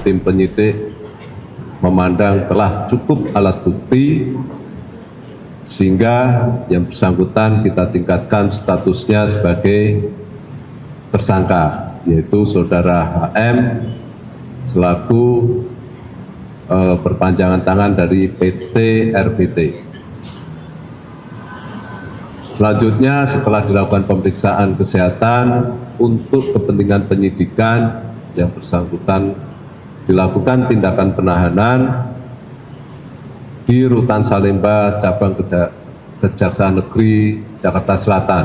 tim penyidik memandang telah cukup alat bukti sehingga yang bersangkutan kita tingkatkan statusnya sebagai tersangka, yaitu saudara HM selaku perpanjangan tangan dari PT RBT. Selanjutnya setelah dilakukan pemeriksaan kesehatan untuk kepentingan penyidikan, yang bersangkutan dilakukan tindakan penahanan di Rutan Salemba Cabang Kejaksaan Negeri Jakarta Selatan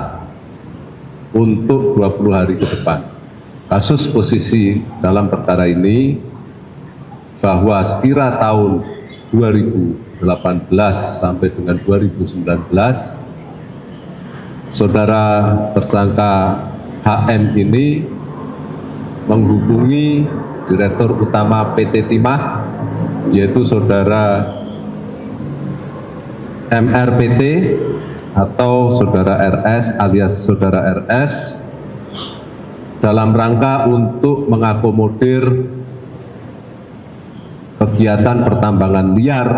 untuk 20 hari ke depan. Kasus posisi dalam perkara ini bahwa sekira tahun 2018 sampai dengan 2019 saudara tersangka HM ini menghubungi Direktur Utama PT Timah, yaitu saudara MRPT atau saudara RS alias saudara RS dalam rangka untuk mengakomodir kegiatan pertambangan liar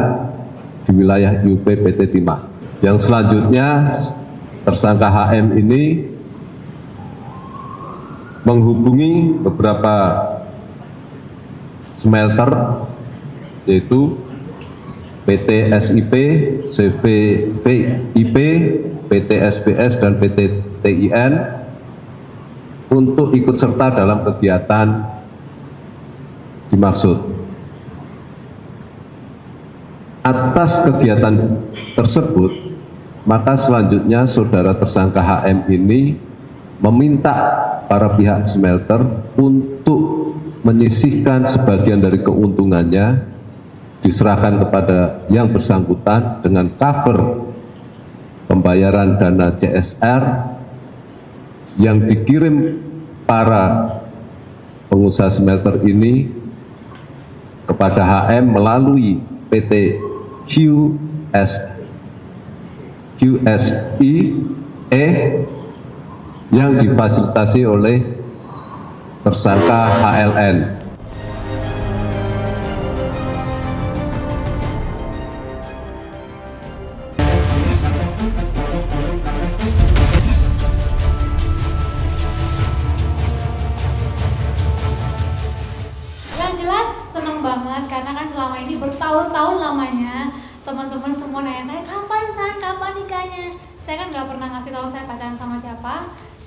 di wilayah IUP PT Timah. Yang selanjutnya tersangka HM ini menghubungi beberapa smelter yaitu PT SIP, CVVIP, PT SBS, dan PT TIN untuk ikut serta dalam kegiatan dimaksud. Atas kegiatan tersebut, maka selanjutnya saudara tersangka HM ini meminta para pihak smelter untuk menyisihkan sebagian dari keuntungannya diserahkan kepada yang bersangkutan dengan cover pembayaran dana CSR yang dikirim para pengusaha smelter ini kepada HM melalui PT QSIE yang difasilitasi oleh tersangka HLN. Yang jelas seneng banget karena kan selama ini bertahun-tahun lamanya teman-teman semua nanya saya kapan kapan nikahnya. Saya kan nggak pernah ngasih tahu saya pacaran sama siapa.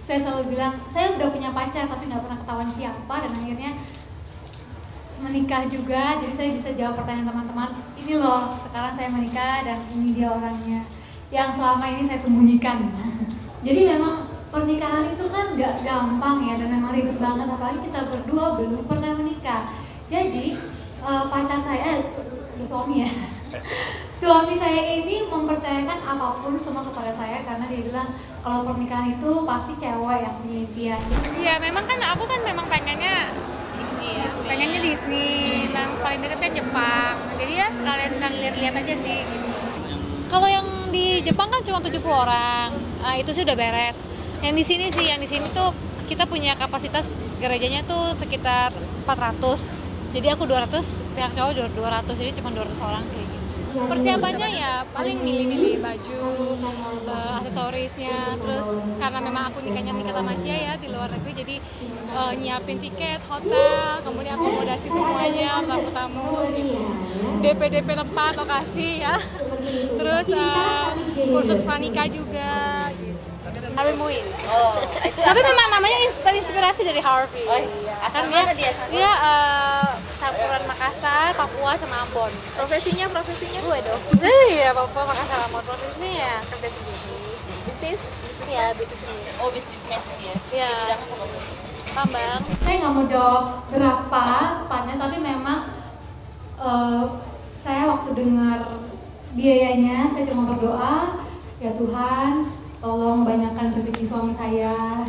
Saya selalu bilang saya udah punya pacar tapi nggak pernah ketahuan siapa, dan akhirnya menikah juga. Jadi saya bisa jawab pertanyaan teman-teman, ini loh sekarang saya menikah dan ini dia orangnya yang selama ini saya sembunyikan. Jadi memang pernikahan itu kan nggak gampang ya, dan memang ribet banget, apalagi kita berdua belum pernah menikah. Jadi pacar saya suami ya suami saya ini mempercayakan apapun semua kepada saya karena dia bilang kalau pernikahan itu pasti cewek yang punya impian. Iya, memang kan aku kan memang pengennya Disney ya. Pengennya Disney, yang paling deket kan Jepang. Jadi ya sekalian lihat-lihat aja sih. Kalau yang di Jepang kan cuma 70 orang. Nah, itu sih udah beres. Yang di sini tuh kita punya kapasitas gerejanya tuh sekitar 400. Jadi aku 200, pihak cowok 200, jadi cuma 200 orang kayak gitu. Persiapannya ya paling milih-milih baju, aksesorisnya, terus karena memang aku nikahnya nikah sama Asia ya di luar negeri, jadi nyiapin tiket, hotel, kemudian akomodasi semuanya, tamu-tamu gitu. DP tempat, lokasi ya. Terus kursus pranikah juga gitu. Harvey Muin. Oh, itu tapi memang namanya terinspirasi dari Harvey. Oh iya. Kan dia campuran Makassar, Papua sama Ambon. Profesinya gue dong. Iya, Papua, Makassar, Ambon. Profesinya ya kerja sendiri. Bisnis? Iya, bisnis sendiri. Oh, bisnisnya sendiri ya? Iya. Tambang. Saya nggak mau jawab berapa tepatnya, tapi memang saya waktu dengar biayanya saya cuma berdoa, ya Tuhan tolong banyakkan rezeki suami saya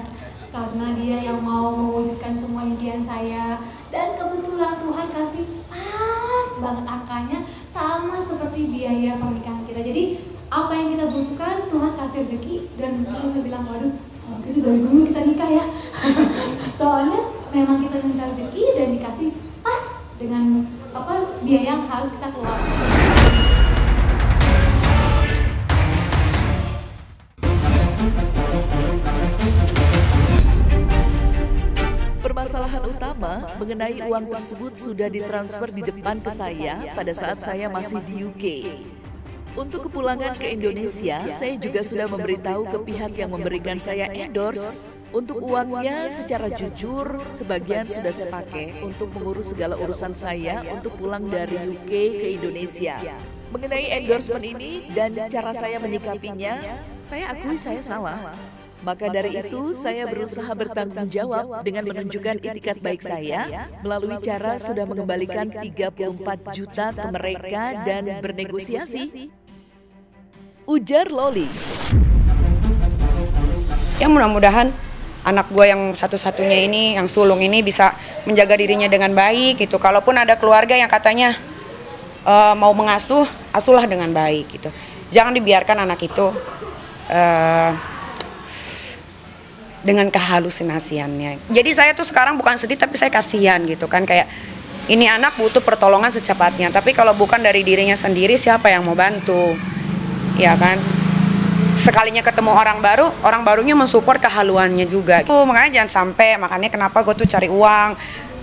karena dia yang mau mewujudkan semua impian saya, dan kebetulan Tuhan kasih pas banget angkanya sama seperti biaya pernikahan kita. Jadi apa yang kita butuhkan Tuhan kasih rezeki, dan kita bilang waduh gitu dari dulu kita nikah ya soalnya memang kita minta rezeki dan dikasih pas dengan biaya yang harus kita keluarkan. Permasalahan utama mengenai uang tersebut sudah ditransfer di depan ke saya pada saat saya masih di UK. Untuk kepulangan ke Indonesia, saya juga sudah memberitahu ke pihak yang memberikan saya endorse. Untuk uangnya secara jujur, sebagian sudah saya pakai untuk mengurus segala urusan saya untuk pulang dari UK ke Indonesia. Mengenai endorsement ini dan cara saya menyikapinya, saya akui saya salah. Maka dari itu, saya berusaha bertanggung jawab dengan menunjukkan itikat baik saya melalui cara sudah mengembalikan 34 juta ke mereka dan bernegosiasi. Ujar Loli. Ya mudah-mudahan anak gue yang satu-satunya ini, yang sulung ini bisa menjaga dirinya dengan baik gitu. Kalaupun ada keluarga yang katanya mau mengasuh, asuhlah dengan baik gitu. Jangan dibiarkan anak itu dengan kehalusinasiannya. Jadi saya tuh sekarang bukan sedih tapi saya kasihan gitu kan, kayak ini anak butuh pertolongan secepatnya. Tapi kalau bukan dari dirinya sendiri, siapa yang mau bantu? Ya kan? Sekalinya ketemu orang baru, orang barunya mensupport kehaluannya juga. Makanya jangan sampai, makanya kenapa gue tuh cari uang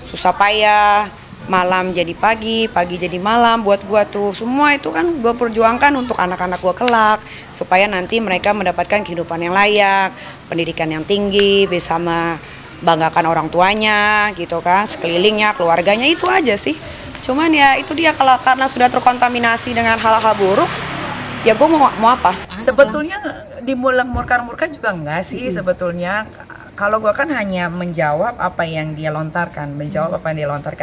susah payah, malam jadi pagi, pagi jadi malam buat gue tuh. Semua itu kan gue perjuangkan untuk anak-anak gue kelak, supaya nanti mereka mendapatkan kehidupan yang layak, pendidikan yang tinggi, bisa membanggakan orang tuanya gitu kan, sekelilingnya, keluarganya, itu aja sih. Cuman ya itu dia, kalau karena sudah terkontaminasi dengan hal-hal buruk, ya gue mau apa? Sebetulnya murka juga enggak sih sebetulnya. Kalau gue kan hanya menjawab apa yang dia lontarkan,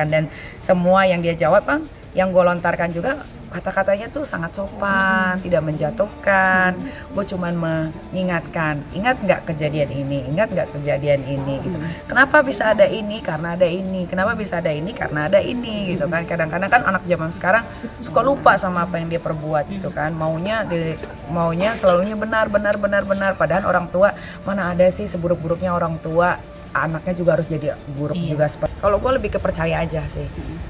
dan semua yang dia jawab kan, yang gue lontarkan juga kata-katanya tuh sangat sopan, tidak menjatuhkan. Gue cuman mengingatkan, ingat nggak kejadian ini, gitu. Kenapa bisa ada ini? Karena ada ini. Kenapa bisa ada ini? Karena ada ini, gitu kan. Kadang-kadang kan anak zaman sekarang suka lupa sama apa yang dia perbuat, gitu kan. Maunya selalunya benar. Padahal orang tua, mana ada sih seburuk-buruknya orang tua, anaknya juga harus jadi buruk juga. Kalau gue lebih kepercaya aja sih.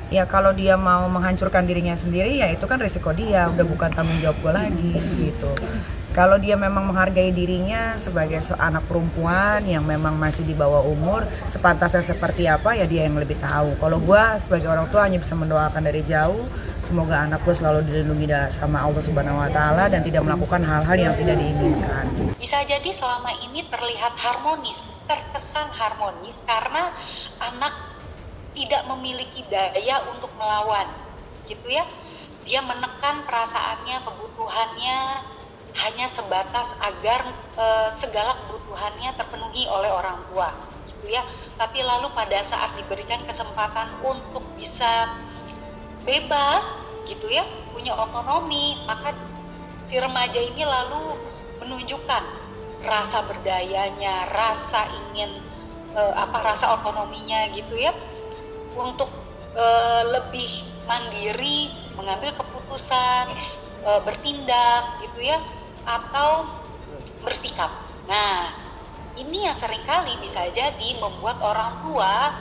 Ya kalau dia mau menghancurkan dirinya sendiri, ya itu kan risiko dia, udah bukan tanggung jawab gue lagi gitu. Kalau dia memang menghargai dirinya sebagai anak perempuan yang memang masih di bawah umur, sepantasnya seperti apa ya dia yang lebih tahu. Kalau gue sebagai orang tua hanya bisa mendoakan dari jauh, semoga anak gue selalu dilindungi sama Allah Subhanahu Wa Taala dan tidak melakukan hal-hal yang tidak diinginkan. Bisa jadi selama ini terlihat harmonis, terkesan harmonis karena anak tidak memiliki daya untuk melawan, gitu ya. Dia menekan perasaannya, kebutuhannya hanya sebatas agar segala kebutuhannya terpenuhi oleh orang tua, gitu ya. Tapi lalu pada saat diberikan kesempatan untuk bisa bebas, gitu ya, punya otonomi, maka si remaja ini lalu menunjukkan rasa berdayanya, rasa ingin rasa otonominya, gitu ya, untuk lebih mandiri mengambil keputusan, bertindak, gitu ya, atau bersikap. Nah, ini yang seringkali bisa jadi membuat orang tua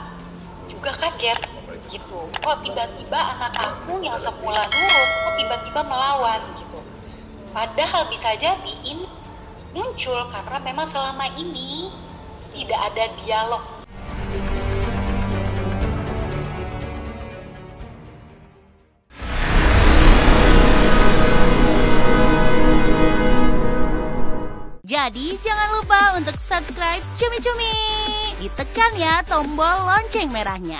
juga kaget, gitu. Kok tiba-tiba anak aku yang semula nurut, kok tiba-tiba melawan, gitu. Padahal bisa jadi ini muncul karena memang selama ini tidak ada dialog. Jadi jangan lupa untuk subscribe Cumi Cumi. Ditekan ya tombol lonceng merahnya.